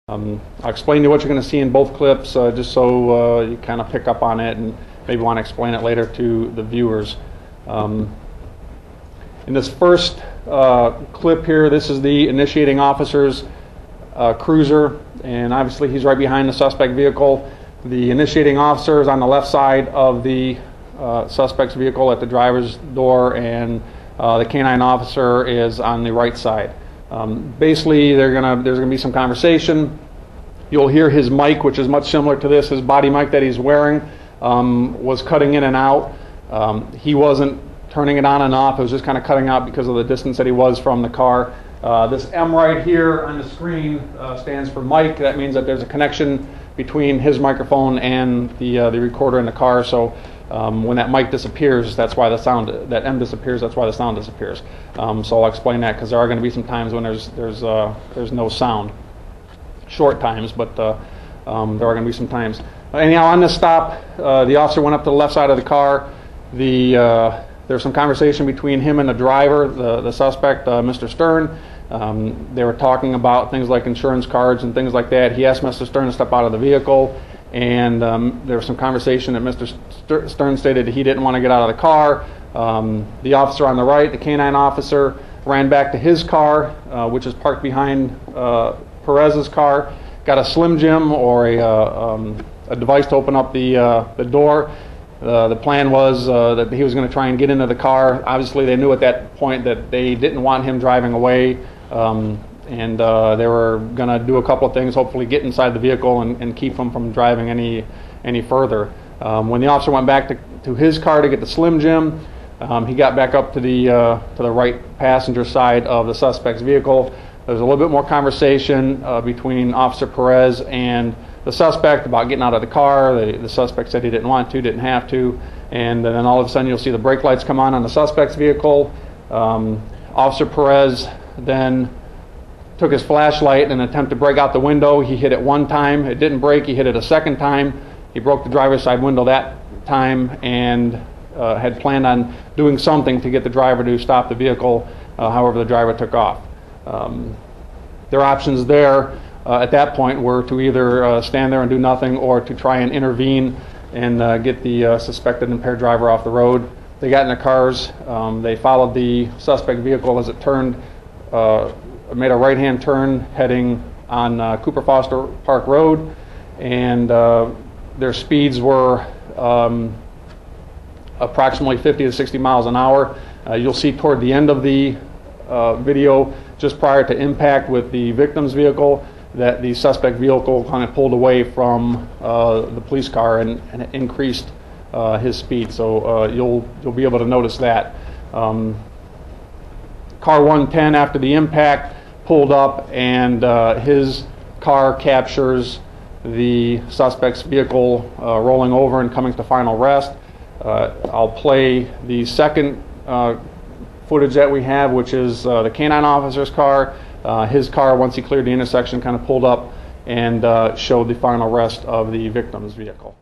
I'll explain to you what you're going to see in both clips, just so you kind of pick up on it and maybe want to explain it later to the viewers. In this first clip here, this is the initiating officer's cruiser, and obviously he's right behind the suspect vehicle. The initiating officer is on the left side of the suspect's vehicle at the driver's door, and the canine officer is on the right side. Basically, there's gonna be some conversation. You'll hear his mic, which is much similar to this. His body mic that he's wearing was cutting in and out. He wasn't turning it on and off. It was just kind of cutting out because of the distance that he was from the car. This M right here on the screen stands for mic. That means that there's a connection between his microphone and the recorder in the car. So when that mic disappears, that's why the sound, that M disappears, that's why the sound disappears. So I'll explain that, because there are going to be some times when there's no sound. Short times, but there are going to be some times. Anyhow, on this stop, the officer went up to the left side of the car. There's some conversation between him and the driver, the suspect, Mr. Stern. They were talking about things like insurance cards and things like that. He asked Mr. Stern to step out of the vehicle, and there was some conversation that Mr. Stern stated that he didn't want to get out of the car. The officer on the right, the canine officer, ran back to his car, which is parked behind Perez's car, got a Slim Jim or a device to open up the door. The plan was that he was going to try and get into the car. Obviously, they knew at that point that they didn't want him driving away, and they were going to do a couple of things, hopefully get inside the vehicle and keep him from driving any further. When the officer went back to his car to get the Slim Jim, he got back up to the right passenger side of the suspect's vehicle. There was a little bit more conversation between Officer Perez and the suspect about getting out of the car. The suspect said he didn't want to, didn't have to, and then all of a sudden you'll see the brake lights come on the suspect's vehicle. Officer Perez then took his flashlight in an attempt to break out the window. He hit it one time, it didn't break. He hit it a second time. He broke the driver's side window that time, and had planned on doing something to get the driver to stop the vehicle. However, the driver took off. Their options there at that point were to either stand there and do nothing, or to try and intervene and get the suspected impaired driver off the road. They got in their cars. They followed the suspect vehicle as it turned, made a right-hand turn heading on Cooper Foster Park Road, and their speeds were approximately 50 to 60 miles an hour. You'll see toward the end of the video, just prior to impact with the victim's vehicle, that the suspect vehicle kind of pulled away from the police car and increased his speed. So you'll be able to notice that. Car 110, after the impact, pulled up, and his car captures the suspect's vehicle rolling over and coming to final rest. I'll play the second footage that we have, which is the canine officer's car. His car, once he cleared the intersection, kind of pulled up and showed the final rest of the victim's vehicle.